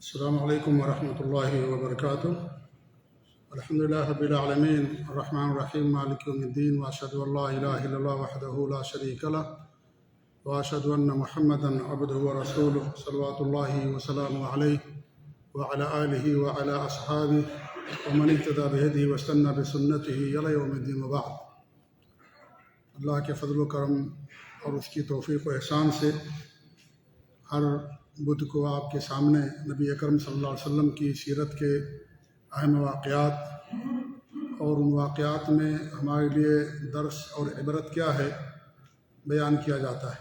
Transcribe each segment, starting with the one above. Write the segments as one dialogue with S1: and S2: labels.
S1: السلام علیکم ورحمۃ اللہ وبرکاتہ۔ الحمدللہ رب العالمین الرحمن الرحیم مالک یوم الدین واشہد ان لا الہ الا اللہ وحدہ لا شریک لہ واشہد ان محمدا عبدہ ورسولہ صلوات اللہ وسلامہ علیہ وعلی آلہ وعلی اصحابہ ومن اہتدی بہدیہ واستنى بسنتہ الی یوم الدین وبعد۔ اللہ کے فضل و کرم اور اس کی توفیق و احسان سے ہر بدھ کو آپ کے سامنے نبی اکرم صلی اللہ علیہ وسلم کی سیرت کے اہم واقعات اور ان واقعات میں ہمارے لیے درس اور عبرت کیا ہے بیان کیا جاتا ہے۔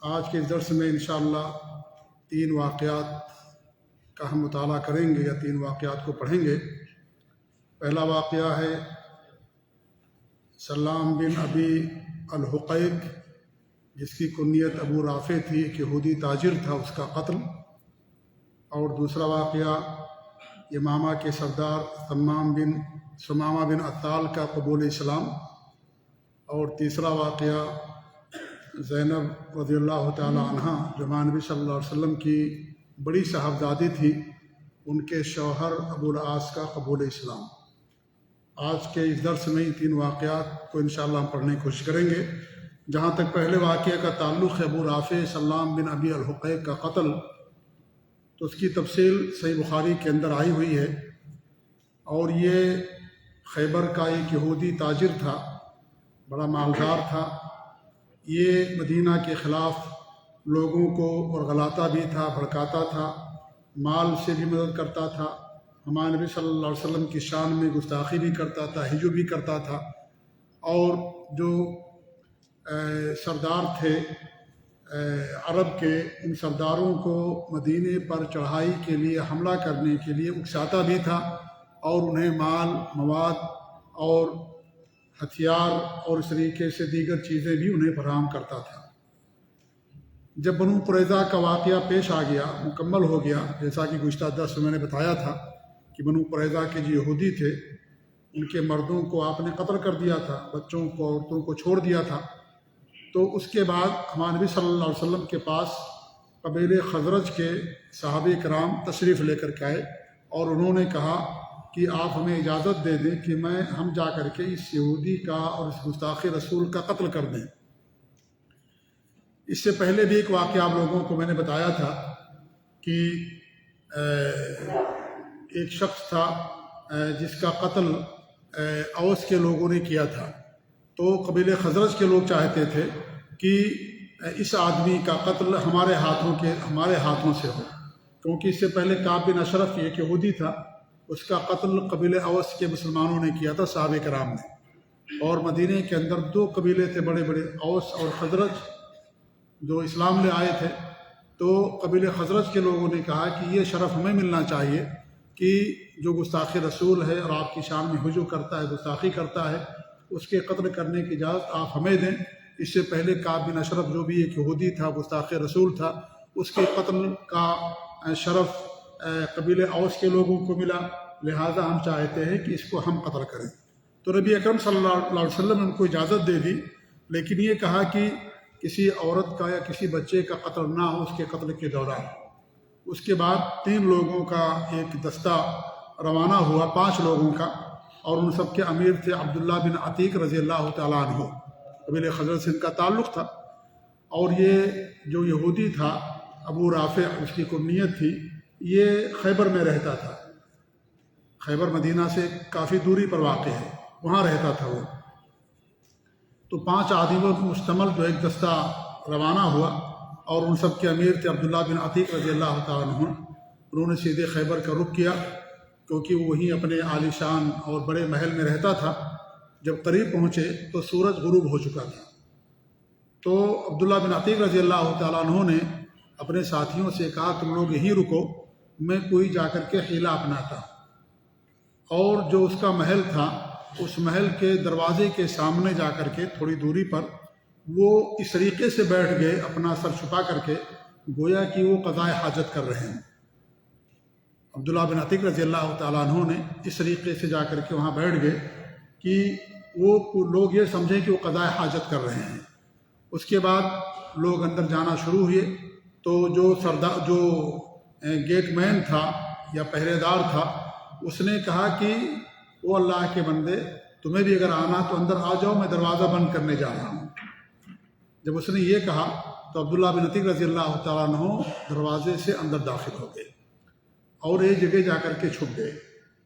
S1: آج کے اس درس میں انشاءاللہ 3 واقعات کا ہم مطالعہ کریں گے یا 3 واقعات کو پڑھیں گے۔ پہلا واقعہ ہے سلام بن ابی الحقیق، جس کی کنیت ابو رافع تھی، ایک یہودی تاجر تھا، اس کا قتل۔ اور دوسرا واقعہ یمامہ کے سردار ثمامہ بن عطال کا قبول اسلام۔ اور تیسرا واقعہ زینب رضی اللہ تعالی عنہ، جو نبی صلی اللہ علیہ وسلم کی بڑی صاحبزادی تھی، ان کے شوہر ابو العاص کا قبول اسلام۔ آج کے اس درس میں 3 واقعات کو انشاءاللہ ہم پڑھنے کی کوشش کریں گے۔ جہاں تک پہلے واقعے کا تعلق ہے ابو رافع سلام بن ابی الحقیق کا قتل، تو اس کی تفصیل صحیح بخاری کے اندر آئی ہوئی ہے۔ اور یہ خیبر کا ایک یہودی تاجر تھا، بڑا مالدار تھا۔ یہ مدینہ کے خلاف لوگوں کو ورغلاتا بھی تھا، بھڑکاتا تھا، مال سے بھی مدد کرتا تھا، ہمارے نبی صلی اللہ علیہ وسلم کی شان میں گستاخی بھی کرتا تھا، ہجو بھی کرتا تھا۔ اور جو سردار تھے عرب کے، ان سرداروں کو مدینے پر چڑھائی کے لیے، حملہ کرنے کے لیے اکساتا بھی تھا، اور انہیں مال، مواد اور ہتھیار اور اس طریقے سے دیگر چیزیں بھی انہیں فراہم کرتا تھا۔ جب بنو قریظہ کا واقعہ پیش آ گیا، مکمل ہو گیا، جیسا کہ گزشتہ درس میں نے بتایا تھا کہ بنو قریظہ کے جو یہودی تھے، ان کے مردوں کو آپ نے قتل کر دیا تھا، بچوں کو، عورتوں کو چھوڑ دیا تھا۔ تو اس کے بعد ہمارے نبی صلی اللہ علیہ وسلم کے پاس قبیلہ خزرج کے صحابہ کرام تشریف لے کر کے آئے، اور انہوں نے کہا کہ آپ ہمیں اجازت دے دیں کہ ہم جا کر کے اس یہودی کا اور اس گستاخ رسول کا قتل کر دیں۔ اس سے پہلے بھی ایک واقعہ آپ لوگوں کو میں نے بتایا تھا کہ ایک شخص تھا جس کا قتل اوس کے لوگوں نے کیا تھا۔ تو قبیلہ خزرج کے لوگ چاہتے تھے کہ اس آدمی کا قتل ہمارے ہاتھوں سے ہو، کیونکہ اس سے پہلے کعب بن اشرف ایک یہودی تھا، اس کا قتل قبیلہ اوس کے مسلمانوں نے کیا تھا، صحابہ کرام نے۔ اور مدینہ کے اندر 2 قبیلے تھے بڑے بڑے، اوس اور خزرج، جو اسلام لے آئے تھے۔ تو قبیلہ خزرج کے لوگوں نے کہا کہ یہ شرف ہمیں ملنا چاہیے کہ جو گستاخ رسول ہے اور آپ کی شان میں ہجو کرتا ہے، گستاخی کرتا ہے، اس کے قتل کرنے کی اجازت آپ ہمیں دیں۔ اس سے پہلے کعب بن اشرف، جو بھی ایک یہودی تھا، گستاخ رسول تھا، اس کے قتل کا شرف قبیلہ اوس کے لوگوں کو ملا، لہذا ہم چاہتے ہیں کہ اس کو ہم قتل کریں۔ تو نبی اکرم صلی اللہ علیہ وسلم نے ان کو اجازت دے دی، لیکن یہ کہا کہ کسی عورت کا یا کسی بچے کا قتل نہ ہو اس کے قتل کے دوران۔ اس کے بعد 3 لوگوں کا ایک دستہ روانہ ہوا، 5 لوگوں کا، اور ان سب کے امیر تھے عبداللہ بن عتیق رضی اللہ تعالیٰ عنہ، قبیلہ خزرج سے ان کا تعلق تھا۔ اور یہ جو یہودی تھا ابو رافع، اس کی کنیت تھی، یہ خیبر میں رہتا تھا۔ خیبر مدینہ سے کافی دوری پر واقع ہے، وہاں رہتا تھا وہ۔ تو 5 آدمیوں پر مشتمل جو ایک دستہ روانہ ہوا، اور ان سب کے امیر تھے عبداللہ بن عتیق رضی اللہ تعالیٰ عنہ۔ انہوں نے سیدھے خیبر کا رخ کیا، کیونکہ وہ وہیں اپنے عالی شان اور بڑے محل میں رہتا تھا۔ جب قریب پہنچے تو سورج غروب ہو چکا تھا۔ تو عبداللہ بن عتیق رضی اللہ تعالیٰ عنہ نے اپنے ساتھیوں سے کہا تم لوگ یہیں رکو، میں کوئی جا کر کے حیلہ اپناتا۔ اور جو اس کا محل تھا، اس محل کے دروازے کے سامنے جا کر کے تھوڑی دوری پر وہ اس طریقے سے بیٹھ گئے، اپنا سر چھپا کر کے، گویا کہ وہ قضاء حاجت کر رہے ہیں۔ عبداللہ بن عتیق رضی اللہ تعالیٰ عنہ نے اس طریقے سے جا کر کے وہاں بیٹھ گئے کہ وہ لوگ یہ سمجھیں کہ وہ قضاء حاجت کر رہے ہیں۔ اس کے بعد لوگ اندر جانا شروع ہوئے، تو جو گیٹ مین تھا یا پہرے دار تھا، اس نے کہا کہ وہ اللہ کے بندے، تمہیں بھی اگر آنا تو اندر آ جاؤ، میں دروازہ بند کرنے جا رہا ہوں۔ جب اس نے یہ کہا تو عبداللہ بن عتیق رضی اللہ تعالیٰ عنہ دروازے سے اندر داخل ہو گئے اور ایک جگہ جا کر کے چھپ گئے۔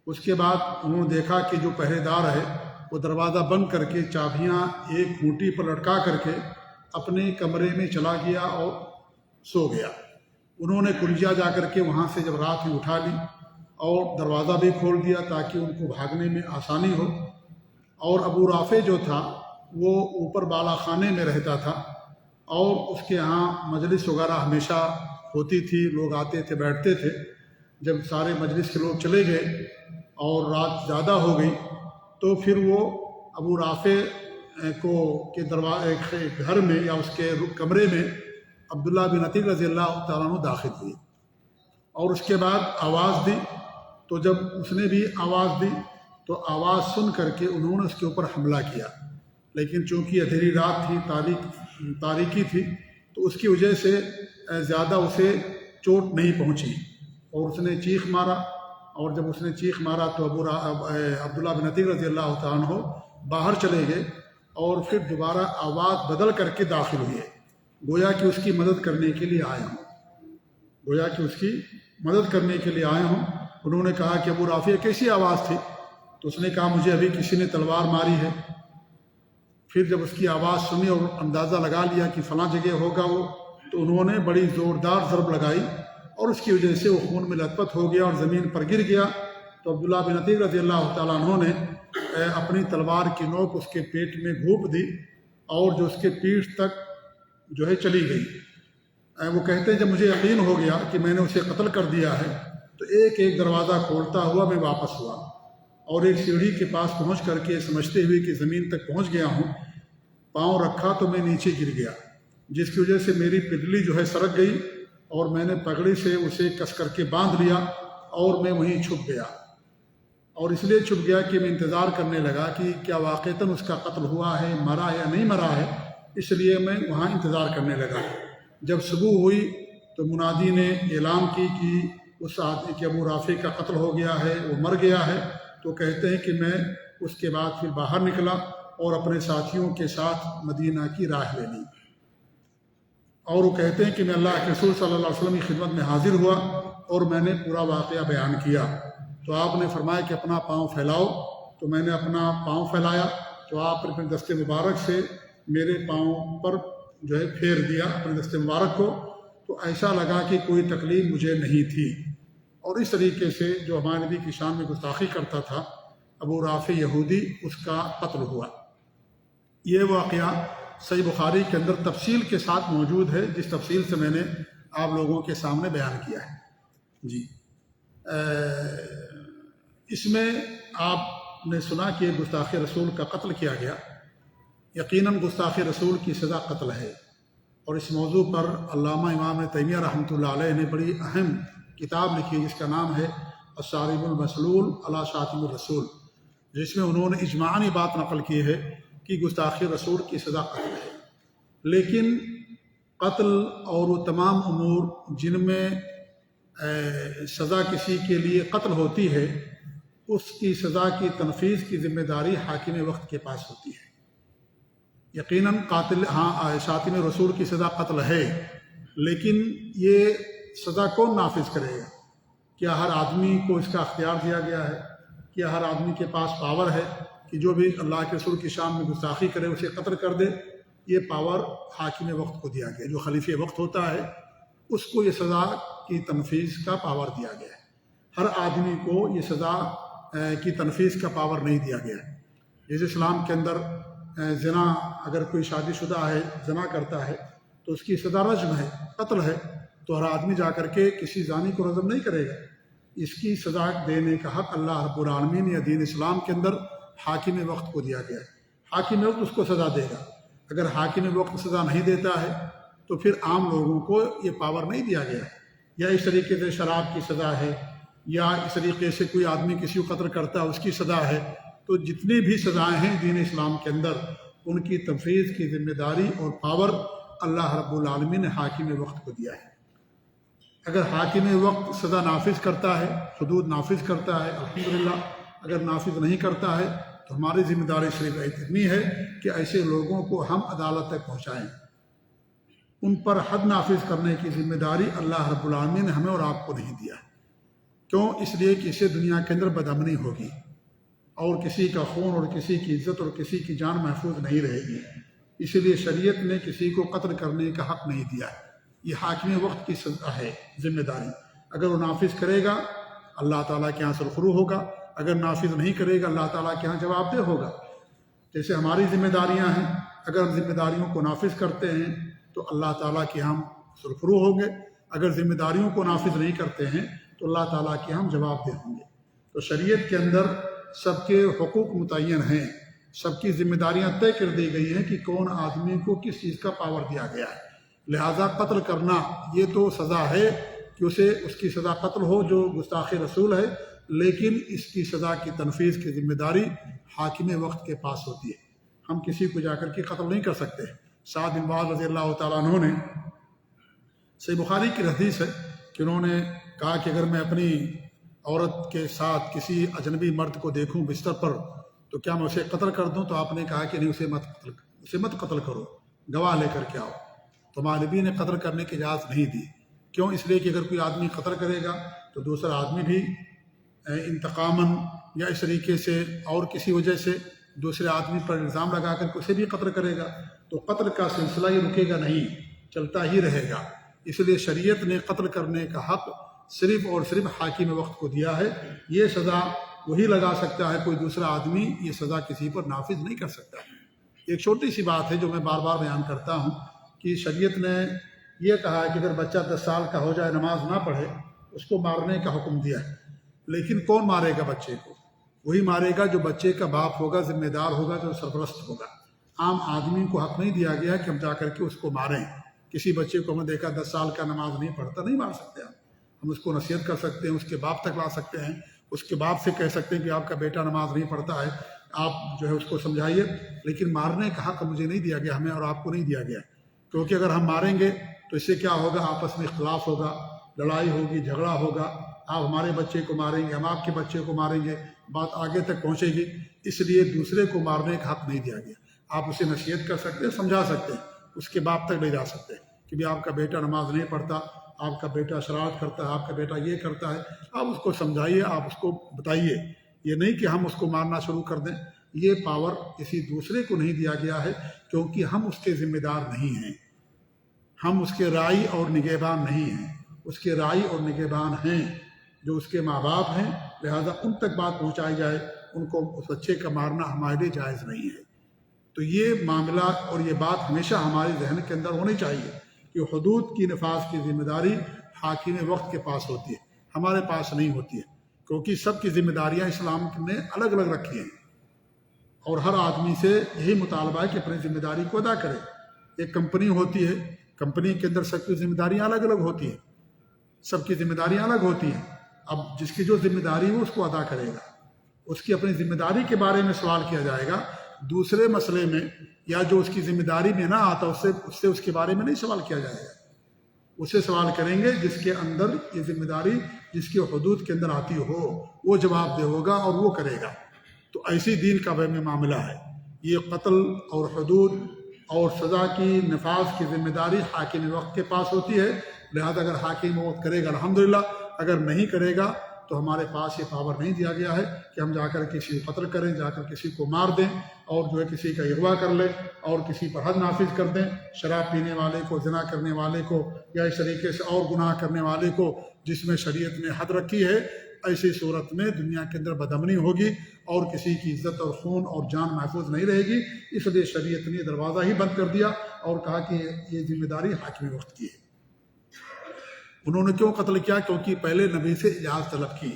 S1: اس کے بعد انہوں نے دیکھا کہ جو پہرے دار ہے وہ دروازہ بند کر کے چابیاں ایک کھوٹی پر لٹکا کر کے اپنے کمرے میں چلا گیا اور سو گیا۔ انہوں نے کلجا جا کر کے وہاں سے جب رات میں اٹھا لی اور دروازہ بھی کھول دیا تاکہ ان کو بھاگنے میں آسانی ہو۔ اور ابو رافع جو تھا وہ اوپر بالا خانے میں رہتا تھا اور اس کے ہاں مجلس وغیرہ ہمیشہ ہوتی تھی، لوگ آتے تھے بیٹھتے تھے۔ جب سارے مجلس کے لوگ چلے گئے اور رات زیادہ ہو گئی تو پھر وہ ابو رافع کے گھر میں یا اس کے کمرے میں عبداللہ بن عتیق رضی اللہ تعالیٰ عنہ داخل ہوئی اور اس کے بعد آواز دی۔ تو جب اس نے بھی آواز دی تو آواز سن کر کے انہوں نے اس کے اوپر حملہ کیا، لیکن چونکہ اندھیری رات تھی، تاریکی تھی، تو اس کی وجہ سے زیادہ اسے چوٹ نہیں پہنچی اور اس نے چیخ مارا۔ اور جب اس نے چیخ مارا تو عبداللہ بن عتیق رضی اللہ تعالیٰ عنہ باہر چلے گئے اور پھر دوبارہ آواز بدل کر کے داخل ہوئے، گویا کہ اس کی مدد کرنے کے لیے آئے ہوں۔ انہوں نے کہا کہ ابو رافع کیسی آواز تھی؟ تو اس نے کہا مجھے ابھی کسی نے تلوار ماری ہے۔ پھر جب اس کی آواز سنی اور اندازہ لگا لیا کہ فلاں جگہ ہوگا وہ، تو انہوں نے بڑی زوردار ضرب لگائی اور اس کی وجہ سے وہ خون میں لت پت ہو گیا اور زمین پر گر گیا۔ تو عبداللہ بن عتیق رضی اللہ تعالیٰ عنہ نے اپنی تلوار کی نوک اس کے پیٹ میں گھونپ دی اور جو اس کے پیٹھ تک جو ہے چلی گئی۔ وہ کہتے ہیں جب مجھے یقین ہو گیا کہ میں نے اسے قتل کر دیا ہے تو ایک ایک دروازہ کھولتا ہوا میں واپس ہوا اور ایک سیڑھی کے پاس پہنچ کر کے سمجھتے ہوئے کہ زمین تک پہنچ گیا ہوں، پاؤں رکھا تو میں نیچے گر گیا، جس کی وجہ سے میری پگڑی جو ہے سرک گئی اور میں نے پگڑی سے اسے کس کر کے باندھ لیا اور میں وہیں چھپ گیا۔ اور اس لیے چھپ گیا کہ میں انتظار کرنے لگا کہ کیا واقعتاً اس کا قتل ہوا ہے، مرا یا نہیں مرا ہے، اس لیے میں وہاں انتظار کرنے لگا۔ جب صبح ہوئی تو منادی نے اعلان کی کہ اس آدمی کے ابو رافع کا قتل ہو گیا ہے، وہ مر گیا ہے۔ تو کہتے ہیں کہ میں اس کے بعد پھر باہر نکلا اور اپنے ساتھیوں کے ساتھ مدینہ کی راہ لے لی، اور وہ کہتے ہیں کہ میں اللہ کے رسول صلی اللہ علیہ وسلم کی خدمت میں حاضر ہوا اور میں نے پورا واقعہ بیان کیا۔ تو آپ نے فرمایا کہ اپنا پاؤں پھیلاؤ، تو میں نے اپنا پاؤں پھیلایا تو آپ نے اپنے دست مبارک سے میرے پاؤں پر جو ہے پھیر دیا اپنے دست مبارک کو، تو ایسا لگا کہ کوئی تکلیف مجھے نہیں تھی۔ اور اس طریقے سے جو ہمارے نبی کی شان میں گستاخی کرتا تھا ابو رافع یہودی، اس کا قتل ہوا۔ یہ واقعہ صحیح بخاری کے اندر تفصیل کے ساتھ موجود ہے، جس تفصیل سے میں نے آپ لوگوں کے سامنے بیان کیا ہے۔ جی، اس میں آپ نے سنا کہ گستاخ رسول کا قتل کیا گیا۔ یقیناً گستاخ رسول کی سزا قتل ہے، اور اس موضوع پر علامہ امام تیمیہ رحمۃ اللہ علیہ نے بڑی اہم کتاب لکھی جس کا نام ہے الصارم المسلول علی شاتم الرسول، جس میں انہوں نے اجماعی بات نقل کی ہے کہ گستاخ رسول کی سزا قتل ہے۔ لیکن قتل اور وہ تمام امور جن میں سزا کسی کے لیے قتل ہوتی ہے، اس کی سزا کی تنفیذ کی ذمہ داری حاکم وقت کے پاس ہوتی ہے۔ یقیناً قاتل شاتم رسول کی سزا قتل ہے، لیکن یہ سزا کون نافذ کرے گا؟ کیا ہر آدمی کو اس کا اختیار دیا گیا ہے؟ کیا ہر آدمی کے پاس پاور ہے کہ جو بھی اللہ کے رسول کی شان میں گستاخی کرے اسے قتل کر دے؟ یہ پاور حاکم وقت کو دیا گیا، جو خلیفہ وقت ہوتا ہے اس کو یہ سزا کی تنفیذ کا پاور دیا گیا ہے۔ ہر آدمی کو یہ سزا کی تنفیذ کا پاور نہیں دیا گیا ہے۔ جیسے اسلام کے اندر زنا، اگر کوئی شادی شدہ ہے زنا کرتا ہے تو اس کی سزا رجم ہے، قتل ہے، تو ہر آدمی جا کر کے کسی زانی کو رجم نہیں کرے گا۔ اس کی سزا دینے کا حق اللہ رب العالمین یا دین اسلام کے اندر حاکم وقت کو دیا گیا ہے۔ حاکم وقت اس کو سزا دے گا۔ اگر حاکم وقت سزا نہیں دیتا ہے تو پھر عام لوگوں کو یہ پاور نہیں دیا گیا ہے۔ یا اس طریقے سے شراب کی سزا ہے، یا اس طریقے سے کوئی آدمی کسی کو قتل کرتا ہے اس کی سزا ہے۔ تو جتنی بھی سزائیں ہیں دین اسلام کے اندر، ان کی تنفیذ کی ذمہ داری اور پاور اللہ رب العالمین نے حاکم وقت کو دیا ہے۔ اگر حاکم وقت سزا نافذ کرتا ہے، حدود نافذ کرتا ہے الحمدللہ، اگر نافذ نہیں کرتا ہے تو ہماری ذمہ داری صرف اتنی ہے کہ ایسے لوگوں کو ہم عدالت تک پہنچائیں۔ ان پر حد نافذ کرنے کی ذمہ داری اللہ رب العالمین نے ہمیں اور آپ کو نہیں دیا ہے۔ کیوں؟ اس لیے کہ اسے دنیا کے اندر بدامنی ہوگی اور کسی کا خون اور کسی کی عزت اور کسی کی جان محفوظ نہیں رہے گی۔ اسی لیے شریعت نے کسی کو قتل کرنے کا حق نہیں دیا ہے۔ یہ حاکم وقت کی سزا ہے، ذمہ داری۔ اگر وہ نافذ کرے گا اللہ تعالیٰ کے یہاں سرخرو ہوگا، اگر نافذ نہیں کرے گا اللہ تعالیٰ کے یہاں جواب دہ ہوگا۔ جیسے ہماری ذمہ داریاں ہیں، اگر ہم ذمہ داریوں کو نافذ کرتے ہیں تو اللہ تعالیٰ کے ہم سرخرو ہوں گے، اگر ذمہ داریوں کو نافذ نہیں کرتے ہیں تو اللہ تعالیٰ کے ہم جواب دہ ہوں گے۔ تو شریعت کے اندر سب کے حقوق متعین ہیں، سب کی ذمہ داریاں طے کر دی گئی ہیں کہ کون آدمی کو کس چیز کا پاور دیا گیا ہے۔ لہٰذا قتل کرنا یہ تو سزا ہے کہ اس کی سزا قتل ہو جو گستاخ رسول ہے، لیکن اس کی سزا کی تنفیذ کی ذمہ داری حاکم وقت کے پاس ہوتی ہے۔ ہم کسی کو جا کر کے قتل نہیں کر سکتے۔ سعد بن معاذ رضی اللہ تعالیٰ عنہ نے، صحیح بخاری کی حدیث ہے کہ انہوں نے کہا کہ اگر میں اپنی عورت کے ساتھ کسی اجنبی مرد کو دیکھوں بستر پر تو کیا میں اسے قتل کر دوں؟ تو آپ نے کہا کہ نہیں، اسے مت قتل کرو، گواہ لے کر کے آؤ۔ تو ہمارے نبی نے قتل کرنے کی اجازت نہیں دی۔ کیوں؟ اس لیے کہ اگر کوئی آدمی قتل کرے گا تو دوسرا آدمی بھی انتقاماً یا اس طریقے سے اور کسی وجہ سے دوسرے آدمی پر الزام لگا کر اسے بھی قتل کرے گا تو قتل کا سلسلہ یہ رکے گا نہیں، چلتا ہی رہے گا۔ اس لیے شریعت نے قتل کرنے کا حق صرف اور صرف حاکم وقت کو دیا ہے۔ یہ سزا وہی لگا سکتا ہے، کوئی دوسرا آدمی یہ سزا کسی پر نافذ نہیں کر سکتا۔ ایک چھوٹی سی بات ہے جو میں بار بار بیان کرتا ہوں کہ شریعت نے یہ کہا ہے کہ اگر بچہ 10 سال کا ہو جائے نماز نہ پڑھے اس کو مارنے کا حکم دیا ہے، لیکن کون مارے گا بچے کو؟ وہی مارے گا جو بچے کا باپ ہوگا، ذمہ دار ہوگا، جو سرپرست ہوگا۔ عام آدمی کو حق نہیں دیا گیا کہ ہم جا کر کے اس کو ماریں۔ کسی بچے کو ہم نے دیکھا 10 سال کا نماز نہیں پڑھتا، نہیں مار سکتے ہم اس کو نصیحت کر سکتے ہیں، اس کے باپ تک لا سکتے ہیں، اس کے باپ سے کہہ سکتے ہیں کہ آپ کا بیٹا نماز نہیں پڑھتا ہے، آپ جو ہے اس کو سمجھائیے، لیکن مارنے کا حق مجھے نہیں دیا گیا، ہمیں اور آپ کو نہیں دیا گیا۔ کیونکہ اگر ہم ماریں گے تو اس سے کیا ہوگا؟ آپس میں اختلاف ہوگا، لڑائی ہوگی، جھگڑا ہوگا، آپ ہمارے بچے کو ماریں گے، ہم آپ کے بچے کو ماریں گے، بات آگے تک پہنچے گی۔ اس لیے دوسرے کو مارنے کا حق نہیں دیا گیا۔ آپ اسے نصیحت کر سکتے ہیں، سمجھا سکتے ہیں، اس کے باپ تک لے جا سکتے ہیں کہ بھی آپ کا بیٹا نماز نہیں پڑھتا، آپ کا بیٹا شرارت کرتا ہے، آپ کا بیٹا یہ کرتا ہے، آپ اس کو سمجھائیے، آپ اس کو بتائیے۔ یہ نہیں کہ ہم اس کو مارنا شروع کر دیں۔ یہ پاور کسی دوسرے کو نہیں دیا گیا ہے، کیونکہ ہم اس کے ذمہ دار نہیں ہیں، ہم اس کے راعی اور نگہبان نہیں ہیں۔ اس کے راعی اور نگہبان ہیں جو اس کے ماں باپ ہیں، لہذا ان تک بات پہنچائی جائے، ان کو اس بچے کا مارنا ہمارے لیے جائز نہیں ہے۔ تو یہ معاملہ اور یہ بات ہمیشہ ہمارے ذہن کے اندر ہونی چاہیے کہ حدود کی نفاذ کی ذمہ داری حاکم وقت کے پاس ہوتی ہے، ہمارے پاس نہیں ہوتی ہے، کیونکہ سب کی ذمہ داریاں اسلام نے الگ الگ رکھی ہیں اور ہر آدمی سے یہی مطالبہ ہے کہ اپنی ذمہ داری کو ادا کرے۔ ایک کمپنی ہوتی ہے، کمپنی کے اندر سب کی ذمہ داریاں الگ الگ ہوتی ہیں، سب کی ذمہ داریاں الگ ہوتی ہیں۔ اب جس کی جو ذمہ داری ہو اس کو ادا کرے گا، اس کی اپنی ذمہ داری کے بارے میں سوال کیا جائے گا۔ دوسرے مسئلے میں یا جو اس کی ذمہ داری میں نہ آتا اس سے اس کے بارے میں نہیں سوال کیا جائے گا۔ اسے سوال کریں گے جس کے اندر یہ ذمہ داری جس کی حدود کے اندر آتی ہو، وہ جواب دہ ہوگا اور وہ کرے گا۔ تو ایسی دین کا میں معاملہ ہے۔ یہ قتل اور حدود اور سزا کی نفاذ کی ذمہ داری حاکم وقت کے پاس ہوتی ہے، لہذا اگر حاکم وقت کرے گا الحمدللہ، اگر نہیں کرے گا تو ہمارے پاس یہ پاور نہیں دیا گیا ہے کہ ہم جا کر کسی کو قتل کریں، جا کر کسی کو مار دیں اور جو ہے کسی کا اغوا کر لیں اور کسی پر حد نافذ کر دیں، شراب پینے والے کو، زنا کرنے والے کو یا اس طریقے سے اور گناہ کرنے والے کو جس میں شریعت نے حد رکھی ہے۔ ایسی صورت میں دنیا کے اندر بدامنی ہوگی اور کسی کی عزت اور خون اور جان محفوظ نہیں رہے گی۔ اس لیے شریعت نے دروازہ ہی بند کر دیا اور کہا کہ یہ ذمہ داری حاکم وقت کی ہے۔ انہوں نے کیوں قتل کیا؟ کیونکہ پہلے نبی سے اجازت طلب کی،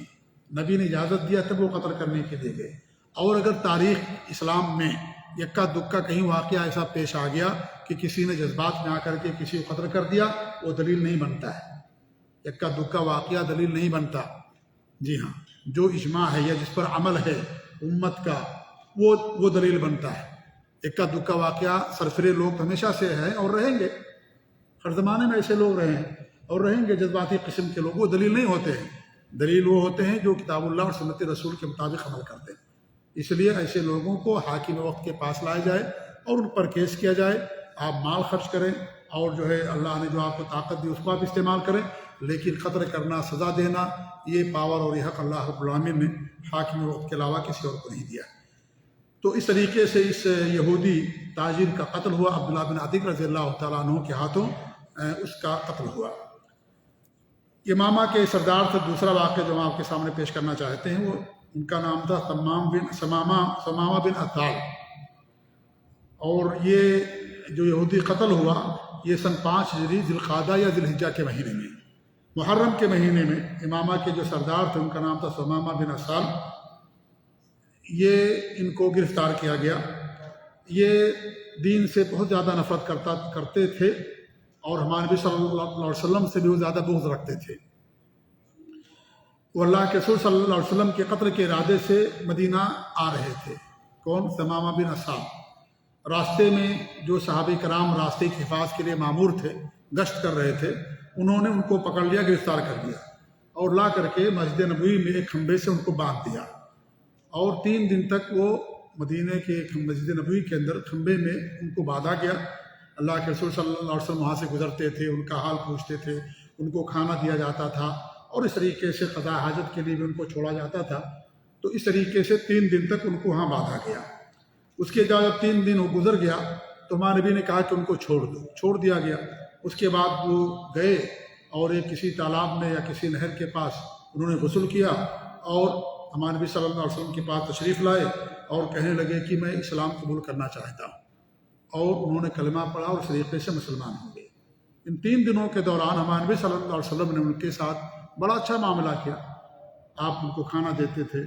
S1: نبی نے اجازت دیا تب وہ قتل کرنے کے لیے گئے۔ اور اگر تاریخ اسلام میں یکا دکا کہیں واقعہ ایسا پیش آ گیا کہ کسی نے جذبات میں آ کر کے کسی کو قتل کر دیا، وہ دلیل نہیں بنتا ہے۔ یکا دکا واقعہ دلیل نہیں بنتا۔ جی ہاں، جو اجماع ہے یا جس پر عمل ہے امت کا وہ دلیل بنتا ہے۔ یکا دکا واقعہ سرفرے لوگ ہمیشہ سے ہیں اور رہیں گے، ہر زمانے میں ایسے لوگ رہے ہیں اور رہیں گے جذباتی قسم کے لوگ، وہ دلیل نہیں ہوتے ہیں. دلیل وہ ہوتے ہیں جو کتاب اللہ اور سنت رسول کے مطابق عمل کرتے ہیں. اس لیے ایسے لوگوں کو حاکم وقت کے پاس لایا جائے اور ان پر کیس کیا جائے. آپ مال خرچ کریں اور جو ہے اللہ نے جو آپ کو طاقت دی اس کو آپ استعمال کریں، لیکن قتل کرنا، سزا دینا، یہ پاور اور یہ حق اللہ رب العالمین نے حاکم وقت کے علاوہ کسی اور کو نہیں دیا. تو اس طریقے سے اس یہودی تاجر کا قتل ہوا. عبداللہ بن عتیق رضی اللہ تعالیٰ عنہ کے ہاتھوں اس کا قتل ہوا. یمامہ کے سردار سے دوسرا واقعہ جو ہم آپ کے سامنے پیش کرنا چاہتے ہیں، وہ ان کا نام تھا ثمامہ بن اثال. اور یہ جو یہودی قتل ہوا یہ سن 5 ہجری ذی القعدہ یا ذی الحجہ کے مہینے میں، محرم کے مہینے میں. امامہ کے جو سردار تھے ان کا نام تھا ثمامہ بن اثال. یہ ان کو گرفتار کیا گیا. یہ دین سے بہت زیادہ نفرت کرتے تھے اور ہمارے نبی صلی اللہ علیہ وسلم سے بھی وہ زیادہ بغض رکھتے تھے. وہ اللہ کے رسول صلی اللہ علیہ وسلم کے قتل کے ارادے سے مدینہ آ رہے تھے. کون؟ ثمامہ بن اثال. راستے میں جو صحابہ کرام راستے کی حفاظت کے لیے مامور تھے، گشت کر رہے تھے، انہوں نے ان کو پکڑ لیا، گرفتار کر دیا اور لا کر کے مسجد نبوی میں ایک کھمبے سے ان کو باندھ دیا. اور 3 دن تک وہ مدینہ کے مسجد نبوی کے اندر کھمبے میں ان کو باندھا گیا. اللہ کے رسول صلی اللہ علیہ وسلم وہاں سے گزرتے تھے، ان کا حال پوچھتے تھے، ان کو کھانا دیا جاتا تھا اور اس طریقے سے قضاء حاجت کے لیے بھی ان کو چھوڑا جاتا تھا. تو اس طریقے سے 3 دن تک ان کو وہاں باندھا گیا. اس کے بعد جب 3 دن وہ گزر گیا تو ہمارے نبی نے کہا کہ ان کو چھوڑ دیا گیا. اس کے بعد وہ گئے اور ایک کسی تالاب میں یا کسی نہر کے پاس انہوں نے غسل کیا اور ہمارے نبی صلی اللہ علیہ وسلم کے پاس تشریف لائے اور کہنے لگے کہ میں اسلام قبول کرنا چاہتا ہوں. اور انہوں نے کلمہ پڑھا اور اس طریقے سے مسلمان ہو گئے. ان 3 دنوں کے دوران ہمارے نبی صلی اللہ علیہ وسلم نے ان کے ساتھ بڑا اچھا معاملہ کیا. آپ ان کو کھانا دیتے تھے،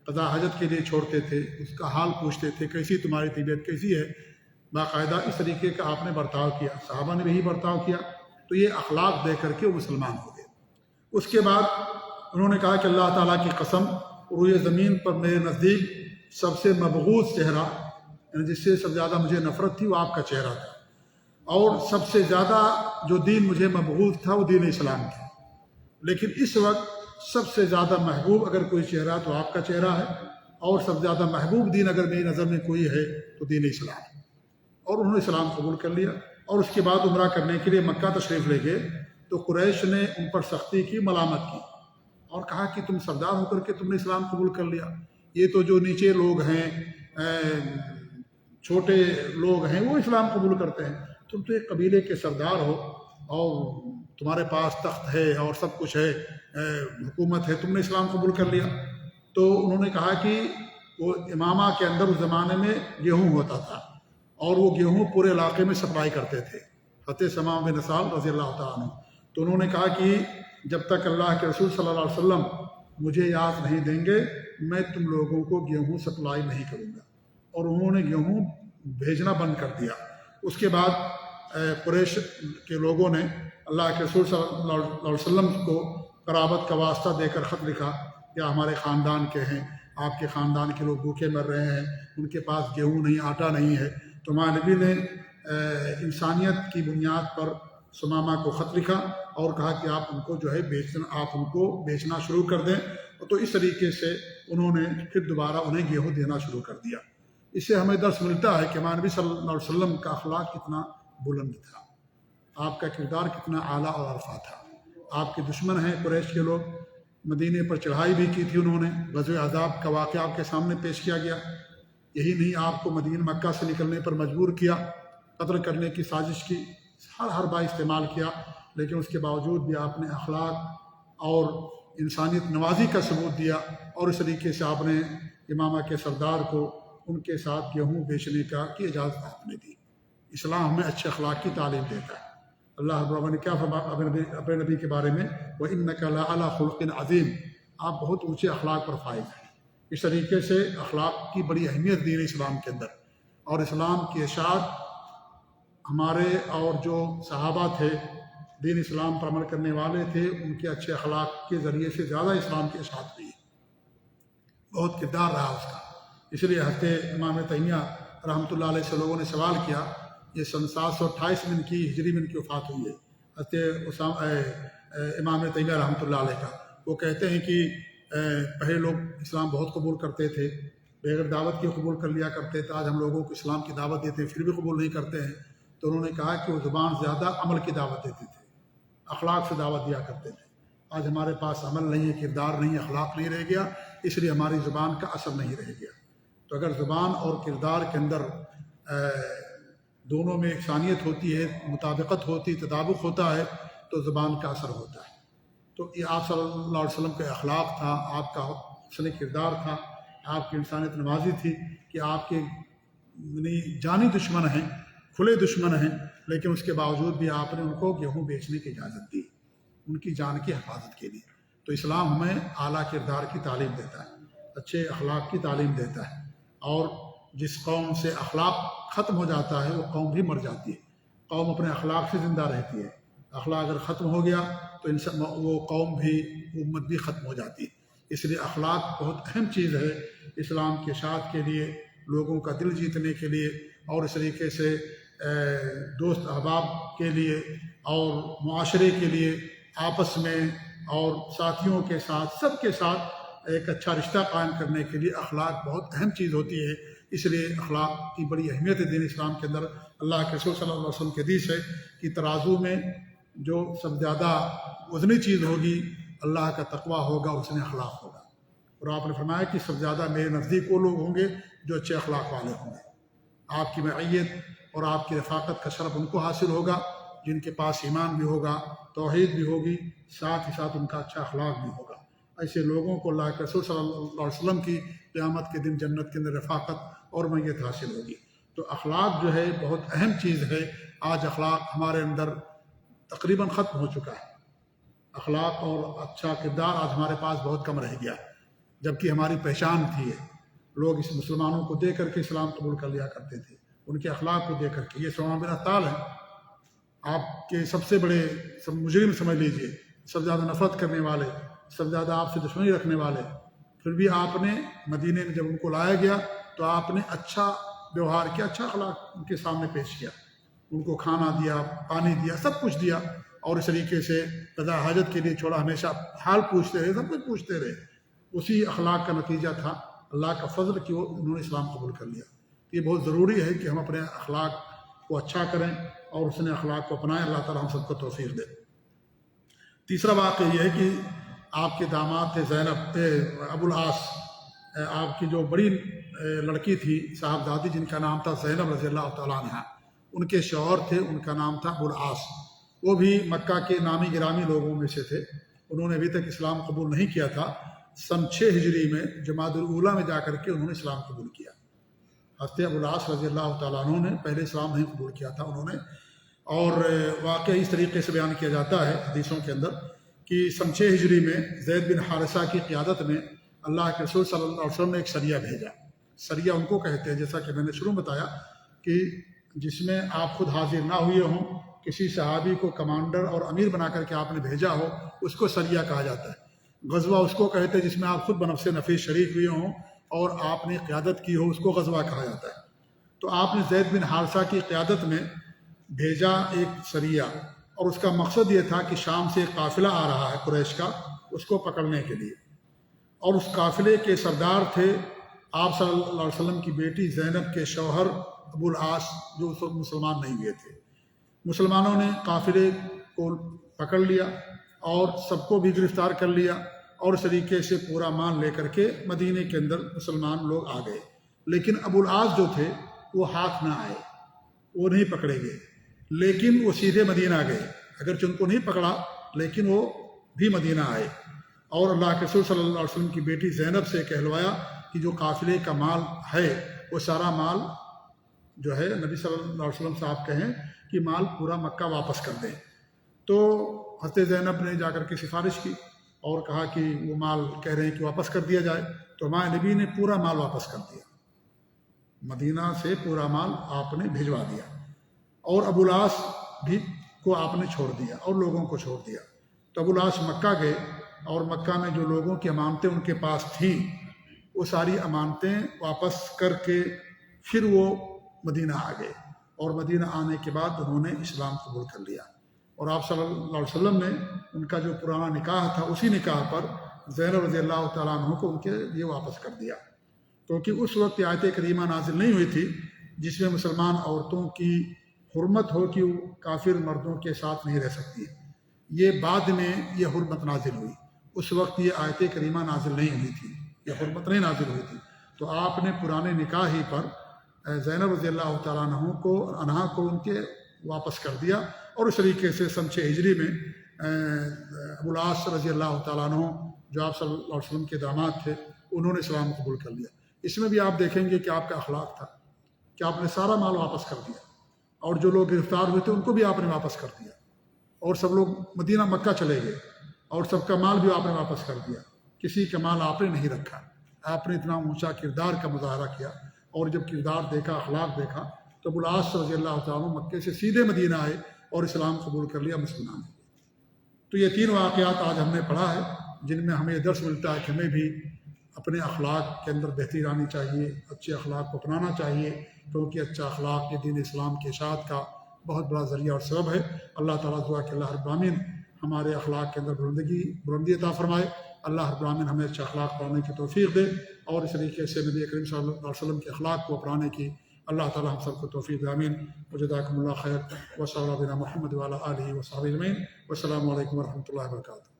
S1: قضاء حاجت کے لیے چھوڑتے تھے، اس کا حال پوچھتے تھے، کیسی تمہاری طبیعت کیسی ہے. باقاعدہ اس طریقے کا آپ نے برتاؤ کیا. صحابہ نے بھی یہی برتاؤ کیا. تو یہ اخلاق دے کر کے وہ مسلمان ہو گئے. اس کے بعد انہوں نے کہا کہ اللہ تعالیٰ کی قسم، روئے زمین پر میرے نزدیک سب سے مبغوض چہرہ، یعنی جس سے سب سے زیادہ مجھے نفرت تھی، وہ آپ کا چہرہ تھا. اور سب سے زیادہ جو دین مجھے مبغوض تھا وہ دین اسلام تھا. لیکن اس وقت سب سے زیادہ محبوب اگر کوئی چہرہ تو آپ کا چہرہ ہے، اور سب سے زیادہ محبوب دین اگر میری نظر میں کوئی ہے تو دین اسلام ہے. اور انہوں نے اسلام قبول کر لیا. اور اس کے بعد عمرہ کرنے کے لیے مکہ تشریف لے گئے تو قریش نے ان پر سختی کی، ملامت کی اور کہا کہ تم سردار ہو کر کے تم نے اسلام قبول کر لیا. یہ تو جو نیچے لوگ ہیں، چھوٹے لوگ ہیں، وہ اسلام قبول کرتے ہیں. تم تو ایک قبیلے کے سردار ہو اور تمہارے پاس تخت ہے اور سب کچھ ہے، حکومت ہے، تم نے اسلام قبول کر لیا. تو انہوں نے کہا کہ وہ امامہ کے اندر اس زمانے میں گیہوں ہوتا تھا اور وہ گیہوں پورے علاقے میں سپلائی کرتے تھے، حضرت ثمامہ بن اثال رضی اللہ تعالیٰ عنہ. تو انہوں نے کہا کہ جب تک اللہ کے رسول صلی اللہ علیہ وسلم مجھے یاد نہیں دیں گے میں تم لوگوں کو گیہوں سپلائی نہیں کروں گا. اور انہوں نے گیہوں بھیجنا بند کر دیا. اس کے بعد قریش کے لوگوں نے اللہ کے رسول صلی اللہ علیہ وسلم کو قرابت کا واسطہ دے کر خط لکھا کہ ہمارے خاندان کے ہیں، آپ کے خاندان کے لوگ بھوکے مر رہے ہیں، ان کے پاس گیہوں نہیں، آٹا نہیں ہے. تو ہمارے نبی نے انسانیت کی بنیاد پر ثمامہ کو خط لکھا اور کہا کہ آپ ان کو جو ہے آپ ان کو بیچنا شروع کر دیں. تو اس طریقے سے انہوں نے پھر دوبارہ انہیں گیہوں دینا شروع کر دیا. اس سے ہمیں درس ملتا ہے کہ ہمارے نبی صلی اللہ علیہ وسلم کا اخلاق کتنا بلند تھا، آپ کا کردار کتنا اعلیٰ اور عرفہ تھا. آپ کے دشمن ہیں قریش کے لوگ، مدینے پر چڑھائی بھی کی تھی انہوں نے، غزوہ احزاب کا واقعہ آپ کے سامنے پیش کیا گیا. یہی نہیں، آپ کو مدینہ مکہ سے نکلنے پر مجبور کیا، قتل کرنے کی سازش کی، ہر بار استعمال کیا. لیکن اس کے باوجود بھی آپ نے اخلاق اور انسانیت نوازی کا ثبوت دیا اور اس طریقے سے آپ نے امامہ کے سردار کو ان کے ساتھ گیہوں بیچنے کی اجازت آپ نے دی. اسلام ہمیں اچھے اخلاق کی تعلیم دیتا ہے. اللہ رب العالمین نے کیا فرمایا اپنے نبی کے بارے میں، وَإِنَّكَ لَعَلَىٰ خُلُقٍ عَظِيمٍ، آپ بہت اونچے اخلاق پر فائز ہیں. اس طریقے سے اخلاق کی بڑی اہمیت دین اسلام کے اندر، اور اسلام کی اشاعت ہمارے اور جو صحابہ تھے دین اسلام پر عمل کرنے والے تھے، ان کے اچھے اخلاق کے ذریعے سے زیادہ اسلام کی اشاعت ہوئی، بہت کردار رہا اس کا. اس لیے حضرت امام تیمیہ رحمۃ اللہ علیہ سے لوگوں نے سوال کیا، یہ سن 728 میں ان کی ہجری میں ان کی وفات ہوئی ہے، امام تیمیہ رحمۃ اللہ علیہ کا، وہ کہتے ہیں کہ پہلے لوگ اسلام بہت قبول کرتے تھے، بغیر دعوت کے قبول کر لیا کرتے تھے، آج ہم لوگوں کو اسلام کی دعوت دیتے ہیں پھر بھی قبول نہیں کرتے ہیں۔ تو انہوں نے کہا کہ وہ زبان زیادہ عمل کی دعوت دیتے تھے، اخلاق سے دعوت دیا کرتے تھے۔ آج ہمارے پاس عمل نہیں ہے، کردار نہیں ہے، اخلاق نہیں رہ گیا، اس لیے ہماری زبان کا اثر نہیں رہ گیا۔ تو اگر زبان اور کردار کے اندر دونوں میں یکسانیت ہوتی ہے، مطابقت ہوتی، تطابق ہوتا ہے، تو زبان کا اثر ہوتا ہے۔ تو یہ آپ صلی اللہ علیہ وسلم کا اخلاق تھا، آپ کا حسن کردار تھا، آپ کی انسانیت نوازی تھی کہ آپ کے جانی دشمن ہیں، کھلے دشمن ہیں، لیکن اس کے باوجود بھی آپ نے ان کو گیہوں بیچنے کی اجازت دی، ان کی جان کی حفاظت کے لیے۔ تو اسلام ہمیں اعلیٰ کردار کی تعلیم دیتا ہے، اچھے اخلاق کی تعلیم دیتا ہے، اور جس قوم سے اخلاق ختم ہو جاتا ہے وہ قوم بھی مر جاتی ہے۔ قوم اپنے اخلاق سے زندہ رہتی ہے، اخلاق اگر ختم ہو گیا تو وہ قوم بھی، امت بھی ختم ہو جاتی ہے۔ اس لیے اخلاق بہت اہم چیز ہے اسلام کے اشاعت کے لیے، لوگوں کا دل جیتنے کے لیے، اور اس طریقے سے دوست احباب کے لیے اور معاشرے کے لیے، آپس میں اور ساتھیوں کے ساتھ، سب کے ساتھ ایک اچھا رشتہ قائم کرنے کے لیے اخلاق بہت اہم چیز ہوتی ہے۔ اس لیے اخلاق کی بڑی اہمیت ہے دین اسلام کے اندر۔ اللہ کے رسول صلی اللہ علیہ وسلم کی حدیث ہے کہ ترازو میں جو سب زیادہ وزنی چیز ہوگی اللہ کا تقویٰ ہوگا اور حسن اخلاق ہوگا، اور آپ نے فرمایا کہ سب زیادہ میرے نزدیک وہ لوگ ہوں گے جو اچھے اخلاق والے ہوں گے۔ آپ کی معیت اور آپ کی رفاقت کا شرف ان کو حاصل ہوگا جن کے پاس ایمان بھی ہوگا، توحید بھی ہوگی، ساتھ ہی ساتھ ان کا اچھا اخلاق بھی ہوگا۔ ایسے لوگوں کو اللہ کے رسول صلی اللہ علیہ وسلم کی قیامت کے دن جنت کے اندر رفاقت اور معیت حاصل ہوگی۔ تو اخلاق جو ہے بہت اہم چیز ہے۔ آج اخلاق ہمارے اندر تقریباً ختم ہو چکا ہے، اخلاق اور اچھا کردار آج ہمارے پاس بہت کم رہ گیا، جبکہ ہماری پہچان تھی۔ لوگ اس مسلمانوں کو دیکھ کر کے اسلام قبول کر لیا کرتے تھے، ان کے اخلاق کو دیکھ کر کے۔ یہ سلمان بن اطال ہے، آپ کے سب سے بڑے مجرم سمجھ لیجئے، سب سے زیادہ نفرت کرنے والے، سب سے زیادہ آپ سے دشمنی رکھنے والے، پھر بھی آپ نے مدینے میں جب ان کو لایا گیا تو آپ نے اچھا ویوہار کیا، اچھا اخلاق ان کے سامنے پیش کیا، ان کو کھانا دیا، پانی دیا، سب کچھ دیا، اور اس طریقے سے قضاء حاجت کے لیے چھوڑا، ہمیشہ حال پوچھتے رہے، سب کچھ پوچھتے رہے۔ اسی اخلاق کا نتیجہ تھا اللہ کا فضل کہ انہوں نے اسلام قبول کر لیا۔ یہ بہت ضروری ہے کہ ہم اپنے اخلاق کو اچھا کریں اور اس نے اخلاق کو اپنائیں۔ اللہ تعالیٰ ہم سب کو توفیق دے۔ تیسرا واقعہ یہ ہے کہ آپ کے داماد تھے زینب ابو العاص، آپ کی جو بڑی لڑکی تھی صاحبزادی جن کا نام تھا زینب رضی اللہ تعالیٰ عنہ، ان کے شوہر تھے، ان کا نام تھا ابو العاص۔ وہ بھی مکہ کے نامی گرامی لوگوں میں سے تھے، انہوں نے ابھی تک اسلام قبول نہیں کیا تھا۔ سن 6 ہجری میں جمادی الاولیٰ میں جا کر کے انہوں نے اسلام قبول کیا۔ حضرت ابو العاص رضی اللہ تعالیٰ عنہ نے پہلے اسلام نہیں قبول کیا تھا انہوں نے، اور واقعہ اس طریقے سے بیان کیا جاتا ہے حدیثوں کے اندر کہ سن 6 ہجری میں زید بن حارثہ کی قیادت میں اللہ کے رسول صلی اللہ علیہ وسلم نے ایک سریہ بھیجا۔ سریہ ان کو کہتے ہیں، جیسا کہ میں نے شروع میں بتایا، کہ جس میں آپ خود حاضر نہ ہوئے ہوں، کسی صحابی کو کمانڈر اور امیر بنا کر کے آپ نے بھیجا ہو، اس کو سریہ کہا جاتا ہے۔ غزوہ اس کو کہتے ہیں جس میں آپ خود بنفس نفیس شریک ہوئے ہوں اور آپ نے قیادت کی ہو، اس کو غزوہ کہا جاتا ہے۔ تو آپ نے زید بن حارثہ کی قیادت میں بھیجا ایک سریہ، اور اس کا مقصد یہ تھا کہ شام سے ایک قافلہ آ رہا ہے قریش کا، اس کو پکڑنے کے لیے، اور اس قافلے کے سردار تھے آپ صلی اللہ علیہ وسلم کی بیٹی زینب کے شوہر ابو العاص، جو اس وقت مسلمان نہیں ہوئے تھے۔ مسلمانوں نے قافلے کو پکڑ لیا اور سب کو بھی گرفتار کر لیا، اور اس طریقے سے پورا مال لے کر کے مدینے کے اندر مسلمان لوگ آ گئے۔ لیکن ابو العاص جو تھے وہ ہاتھ نہ آئے، وہ نہیں پکڑے گئے، لیکن وہ سیدھے مدینہ گئے۔ اگرچہ ان کو نہیں پکڑا لیکن وہ بھی مدینہ آئے، اور اللہ کے رسول صلی اللہ علیہ وسلم کی بیٹی زینب سے کہلوایا کہ جو قافلے کا مال ہے وہ سارا مال جو ہے نبی صلی اللہ علیہ وسلم صاحب کہیں کہ مال پورا مکہ واپس کر دیں۔ تو حضرت زینب نے جا کر کے سفارش کی اور کہا کہ وہ مال کہہ رہے ہیں کہ واپس کر دیا جائے، تو ہمارے نبی نے پورا مال واپس کر دیا، مدینہ سے پورا مال آپ نے بھجوا دیا، اور ابو العاص بھی کو آپ نے چھوڑ دیا اور لوگوں کو چھوڑ دیا۔ تو ابو العاص مکہ گئے، اور مکہ میں جو لوگوں کی امانتیں ان کے پاس تھیں وہ ساری امانتیں واپس کر کے پھر وہ مدینہ آ گئے، اور مدینہ آنے کے بعد انہوں نے اسلام قبول کر لیا۔ اور آپ صلی اللہ علیہ وسلم نے ان کا جو پرانا نکاح تھا اسی نکاح پر زینب رضی اللہ تعالیٰ عنہ کو ان کے لیے واپس کر دیا، کیونکہ اس وقت آیت کریمہ نازل نہیں ہوئی تھی جس میں مسلمان عورتوں کی حرمت ہو کہ وہ کافر مردوں کے ساتھ نہیں رہ سکتی۔ یہ بعد میں یہ حرمت نازل ہوئی، اس وقت یہ آیت کریمہ نازل نہیں ہوئی تھی، یہ حرمت نہیں نازل ہوئی تھی، تو آپ نے پرانے نکاح ہی پر زینب رضی اللہ تعالیٰ عنہا کو ان کے واپس کر دیا، اور اس طریقے سے سن 6 ہجری میں ابو العاص رضی اللہ تعالیٰ عنہ جو آپ صلی اللہ علیہ وسلم کے داماد تھے انہوں نے اسلام قبول کر لیا۔ اس میں بھی آپ دیکھیں گے کہ آپ کا اخلاق تھا کہ آپ نے سارا مال واپس کر دیا، اور جو لوگ گرفتار ہوئے تھے ان کو بھی آپ نے واپس کر دیا، اور سب لوگ مدینہ مکہ چلے گئے، اور سب کا مال بھی آپ نے واپس کر دیا، کسی کا مال آپ نے نہیں رکھا۔ آپ نے اتنا اونچا کردار کا مظاہرہ کیا، اور جب کردار دیکھا، اخلاق دیکھا، تو ابو العاص رضی اللہ تعالیٰ مکے سے سیدھے مدینہ آئے اور اسلام قبول کر لیا، مسلمان ہوئے۔ تو یہ 3 واقعات آج ہم نے پڑھا ہے جن میں ہمیں یہ درس ملتا ہے کہ ہمیں بھی اپنے اخلاق کے اندر بہتری لانی چاہیے، اچھے اخلاق کو اپنانا چاہیے، کیونکہ اچھا اخلاق یہ دین اسلام کے اشاعت کا بہت بڑا ذریعہ اور سبب ہے۔ اللہ تعالیٰ دعا کہ اللہ رب العالمین ہمارے اخلاق کے اندر بلندی عطا فرمائے، اللہ رب العالمین ہمیں اچھا اخلاق پانے کی توفیق دے، اور اس طریقے سے نبی کریم صلی اللہ علیہ وسلم کے اخلاق کو اپنانے کی اللہ تعالیٰ ہم سب کو توفیق دے، آمین۔ وجزاکم اللہ خیر، وصلی اللہ علی محمد وعلی آلہ وصحبہ اجمعین، والسلام علیکم ورحمۃ اللہ وبرکاتہ۔